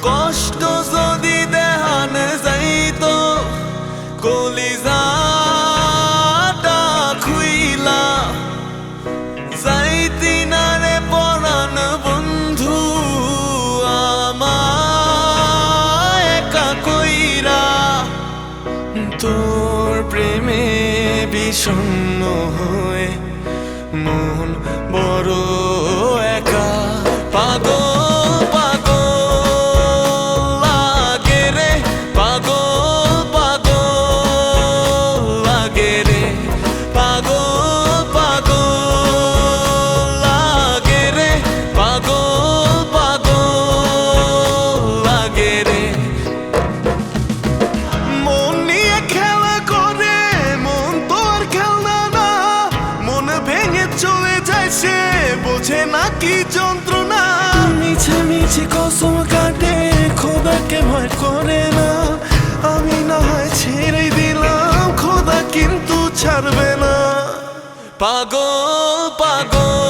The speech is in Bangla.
কষ্ট যদি দেহান যাইতো কলিজাটা খুইলা যাইতি না রে পরাণ বন্ধু আমায় একা কইরা। তোর প্রেমে বিষণ্ণ হয়ে মন বড় একা। পাগল বোঝে না কি যন্ত্রণা, মিছে মিছে কসম কাটে খোদাকে ভয় করে না। আমি না হয় ছেড়ে দিলাম, খোদা কিন্তু ছাড়বে না। পাগল পাগল